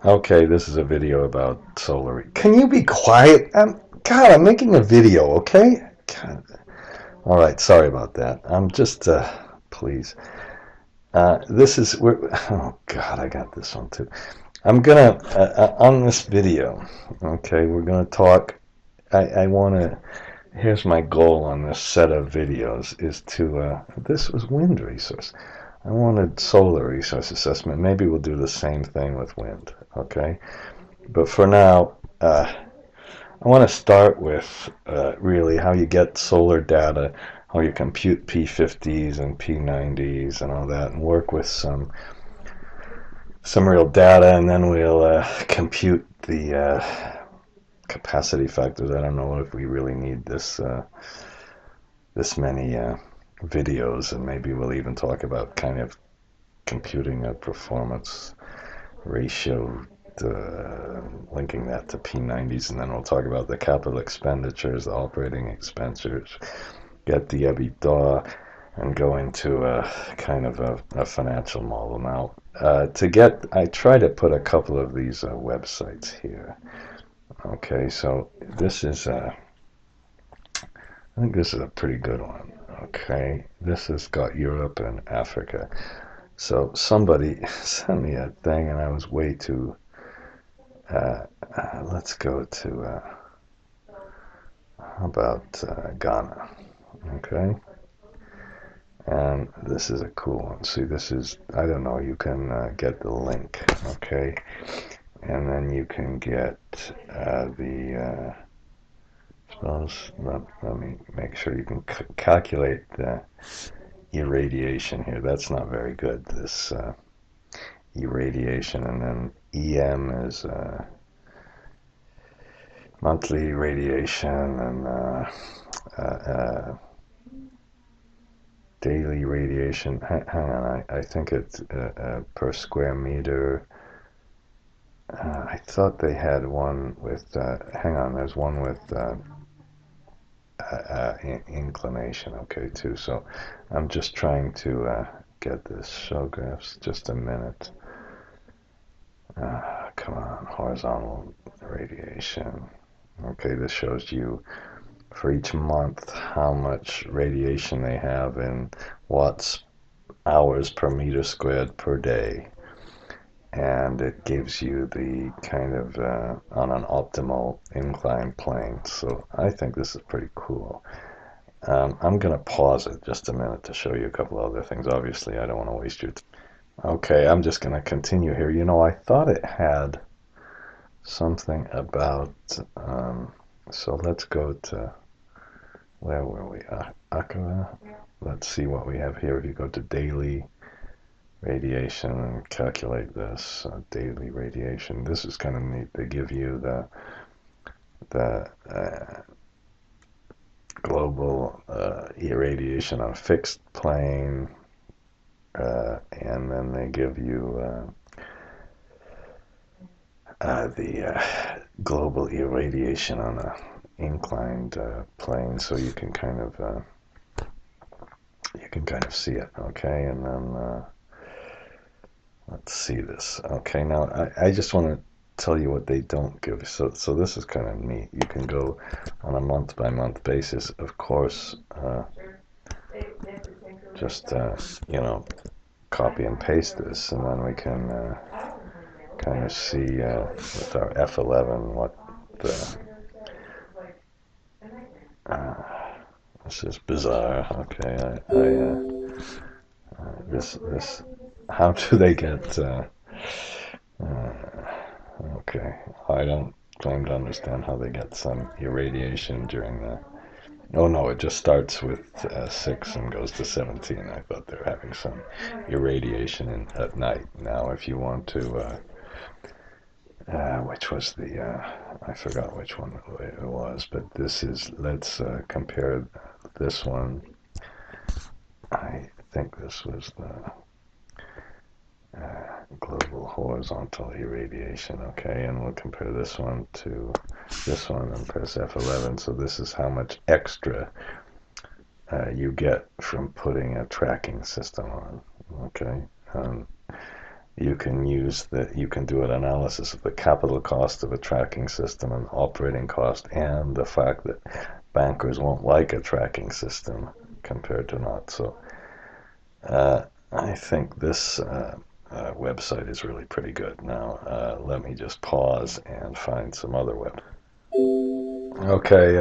Okay, this is a video about solar. Can you be quiet? God, I'm making a video, okay? God. All right, sorry about that. I'm just, please. Oh God, I got this one too. I'm gonna, on this video, okay, we're gonna talk. I wanna, here's my goal on this set of videos is to, this was wind resource. I wanted solar resource assessment. Maybe we'll do the same thing with wind, okay? But for now, I want to start with really how you get solar data, how you compute P50s and P90s and all that, and work with some real data, and then we'll compute the capacity factors. I don't know if we really need this many videos, and maybe we'll even talk about kind of computing a performance ratio, linking that to P90s, and then we'll talk about the capital expenditures, the operating expenditures, get the EBITDA, and go into a kind of a financial model. Now, I try to put a couple of these websites here. Okay, so this is, I think this is a pretty good one. Okay, this has got Europe and Africa. So somebody sent me a thing, and I was way too. Let's go to how about Ghana? Okay, and this is a cool one. See, this is, I don't know. You can get the link. Okay, and then you can get the. Suppose let me make sure you can calculate the irradiation here. That's not very good. This irradiation, and then EM is monthly radiation, and daily radiation. Hang on, I think it's per square meter. I thought they had one with. Hang on, there's one with inclination. Okay, too. So I'm just trying to get this show graphs. Just a minute. Come on, horizontal radiation. Okay, this shows you for each month how much radiation they have in watts hours per meter squared per day. And it gives you the kind of on an optimal inclined plane. So I think this is pretty cool. I'm going to pause it just a minute to show you a couple other things. Obviously, I don't want to waste your time. Okay, I'm just going to continue here. You know, I thought it had something about, so let's go to, where were we? Akara? Let's see what we have here. If you go to daily radiation and calculate this daily radiation, this is kind of neat. They give you the global irradiation on a fixed plane, and then they give you the global irradiation on a inclined plane, so you can kind of see it. Okay, and then let's see this. Okay, now I just want to tell you what they don't give. So this is kind of neat. You can go on a month by month basis, of course. Just you know, copy and paste this, and then we can kind of see with our F11 what the. This is bizarre. Okay, this. How do they get? Okay, I don't claim to understand how they get some irradiation during the. Oh no, it just starts with 6 and goes to 17. I thought they were having some irradiation at night. Now, if you want to, which was the, I forgot which one it was, but this is, let's compare this one. I think this was the global horizontal irradiation, okay, and we'll compare this one to this one and press F11. So this is how much extra you get from putting a tracking system on, okay. you can do an analysis of the capital cost of a tracking system and operating cost, and the fact that bankers won't like a tracking system compared to not. So I think this website is really pretty good. Now let me just pause and find some other web. Okay,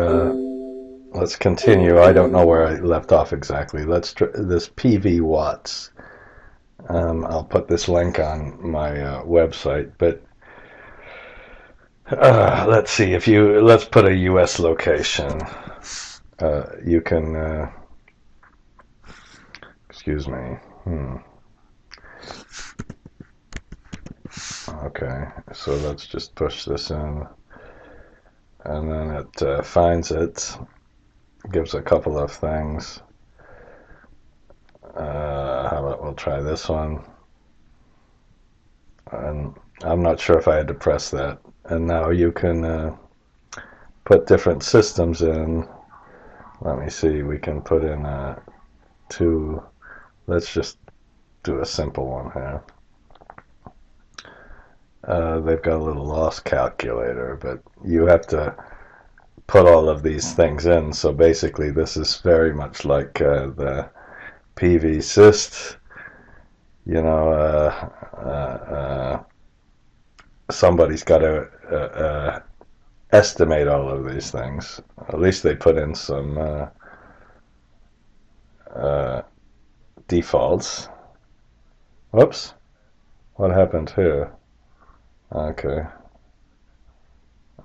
let's continue. I don't know where I left off exactly. This PVwatts. I'll put this link on my website, but let's see. Let's put a U.S. location. You can. Excuse me. Okay, so let's just push this in, and then it finds it. Gives a couple of things. How about we'll try this one, and I'm not sure if I had to press that. And now you can put different systems in. Let me see, we can put in two. Let's just do a simple one here. They've got a little loss calculator, but you have to put all of these things in. So basically this is very much like the PVsyst. You know, somebody's got to estimate all of these things. At least they put in some defaults. Whoops, what happened here? Okay,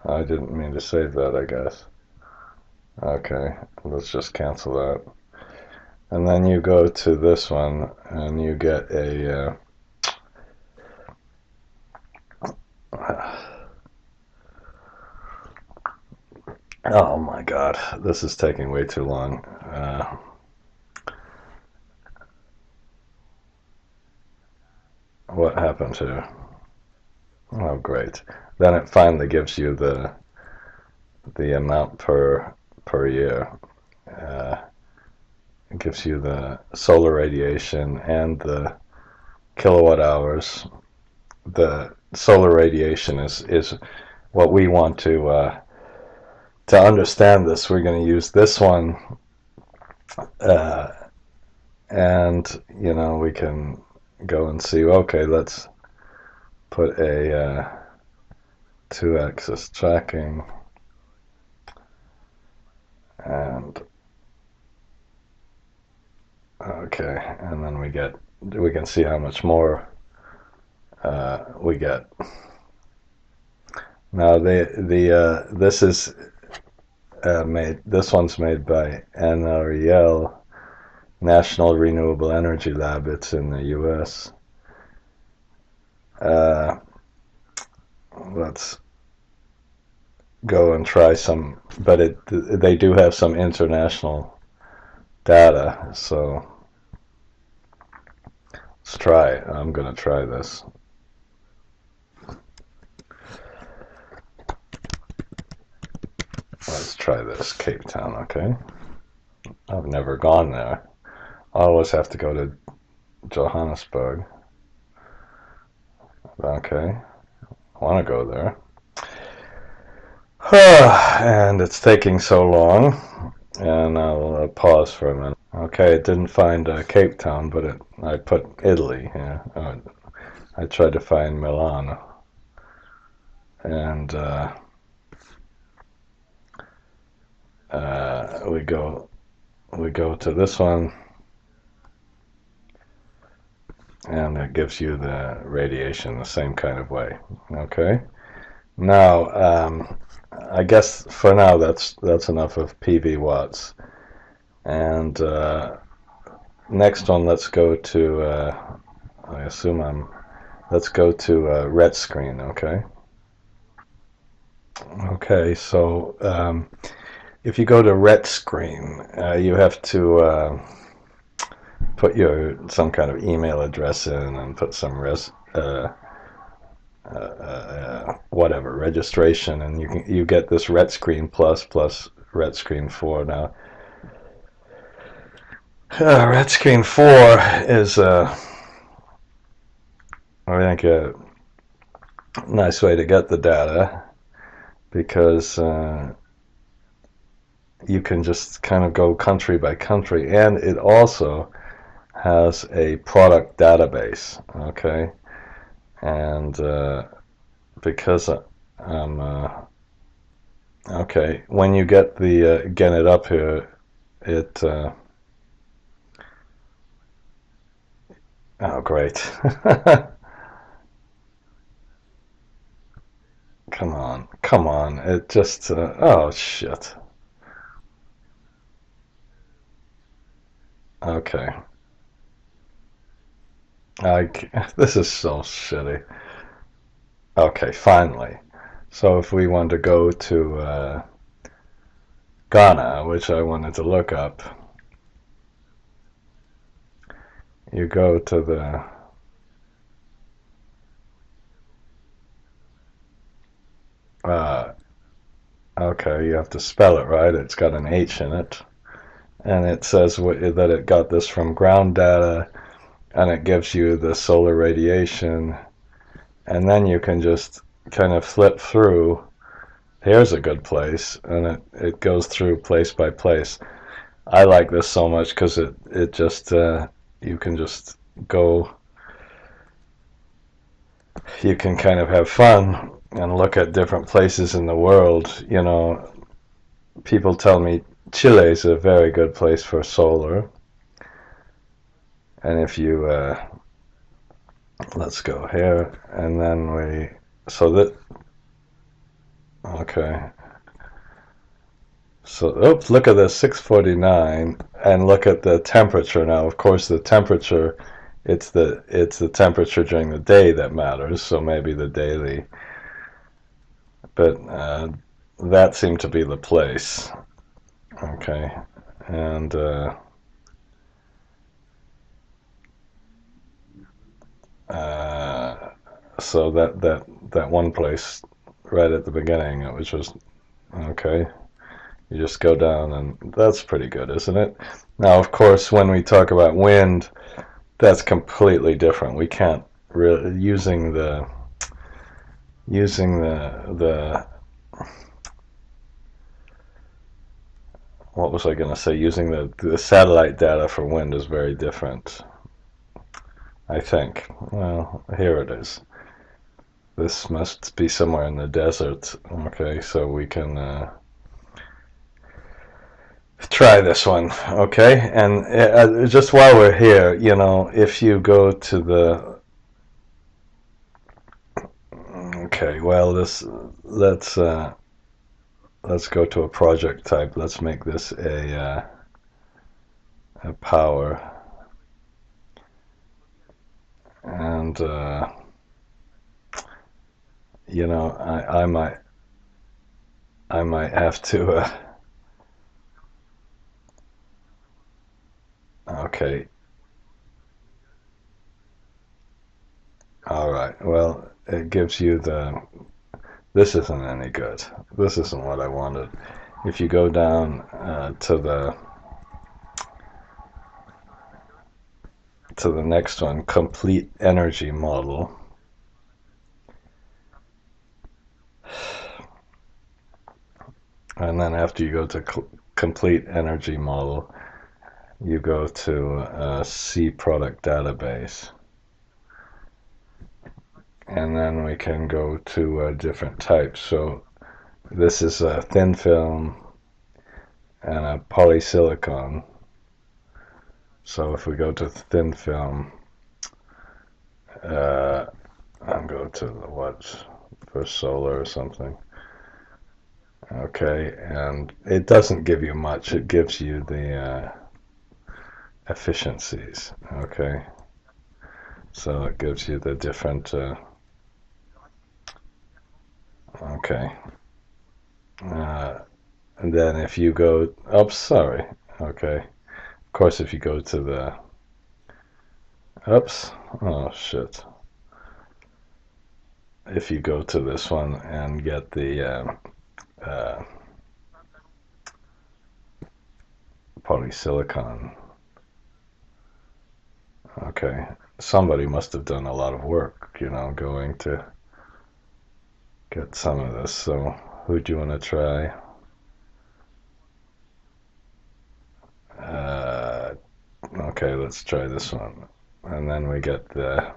I didn't mean to save that, I guess. Okay, let's just cancel that. And then you go to this one and you get a oh my god, this is taking way too long. What happened here? Oh great. Then it finally gives you the amount per year. It gives you the solar radiation and the kilowatt hours. The solar radiation is what we want to understand this. We're going to use this one, and you know, we can go and see. Okay, let's put a 2-axis tracking, and okay, and then we can see how much more we get. Now this is this one's made by NREL, National Renewable Energy Lab. It's in the US. Let's go and try some, but they do have some international data, so let's try. I'm gonna try this. Let's try this, Cape Town. Okay, I've never gone there. I always have to go to Johannesburg. Okay, I want to go there. And it's taking so long, and I'll pause for a minute. Okay, it didn't find Cape Town, but I put Italy. Yeah, I tried to find Milan, and we go to this one, and it gives you the radiation the same kind of way. Okay, now I guess for now that's enough of PVwatts, and next one, let's go to I assume let's go to RETScreen. Okay, so if you go to RETScreen, you have to put some kind of email address in and put some whatever registration, and you get this RETScreen plus RETScreen 4. Now RETScreen 4 is I think a nice way to get the data, because you can just kind of go country by country, and it also has a product database. Okay, and because okay, when you get it up here, it oh great. Come on, it just oh shit. Okay, I this is so shitty. Okay, finally. So if we want to go to Ghana, which I wanted to look up, you go to the uh, okay, you have to spell it right. It's got an H in it, and it says that it got this from ground data, and it gives you the solar radiation, and then you can just kind of flip through. Here's a good place, and it goes through place by place. I like this so much because it just you can just go, you can kind of have fun and look at different places in the world. You know, people tell me Chile is a very good place for solar, and if you let's go here, and then we so that okay. So, oops, look at this 649, and look at the temperature now. Of course, the temperature, it's the temperature during the day that matters. So maybe the daily, but that seemed to be the place. Okay, and uh, so that one place right at the beginning, it was just okay. You just go down, and that's pretty good, isn't it? Now, of course, when we talk about wind, that's completely different. We can't really using the what was I going to say? Using the satellite data for wind is very different, I think. Well, here it is. This must be somewhere in the desert. Okay, so we can try this one. Okay, and just while we're here, you know, if you go to the okay, well, this let's go to a project type. Let's make this a power, and you know, I might have to okay, all right, well, it gives you this isn't any good. This isn't what I wanted. If you go down to the next one, complete energy model, and then after you go to complete energy model, you go to C product database, and then we can go to different types. So this is a thin film and a polysilicon. So if we go to thin film, I'll go to the what for solar or something. Okay, and it doesn't give you much. It gives you the efficiencies. Okay, so it gives you the different. Okay, and then if you go, oh, sorry. Okay, of course, if you go to the, oops, oh shit. If you go to this one and get the polysilicon. Okay, somebody must have done a lot of work, going to get some of this. So who do you want to try? Uh, okay, let's try this one. And then we get the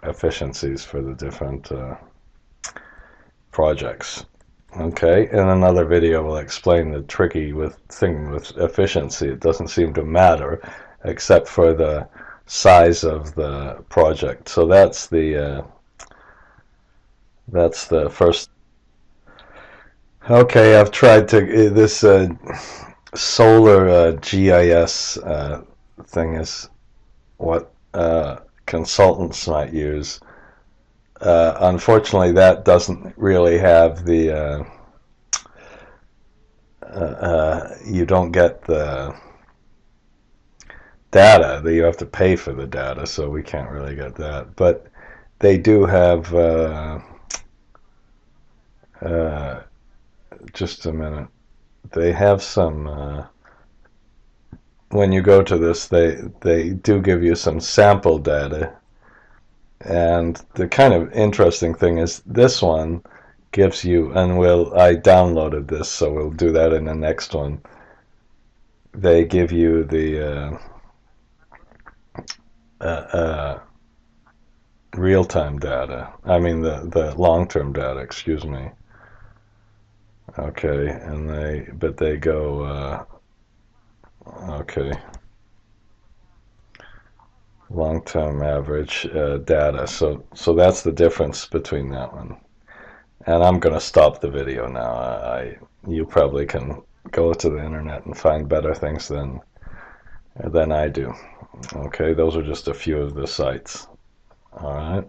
efficiencies for the different projects. Okay, in another video we'll explain the tricky thing with efficiency. It doesn't seem to matter except for the size of the project. So that's the first. Okay, I've tried to this solar GIS thing is what consultants might use. Unfortunately, that doesn't really have the you don't get the data. That you have to pay for the data, so we can't really get that. But they do have uh, just a minute. They have some. When you go to this, they do give you some sample data, and the kind of interesting thing is this one gives you, and I downloaded this, so we'll do that in the next one. They give you the uh, uh, real-time data. I mean the long-term data. Excuse me. Okay, and they go. Okay, long-term average data. So that's the difference between that one. And I'm gonna stop the video now. You probably can go to the internet and find better things than I do. Okay, those are just a few of the sites. All right.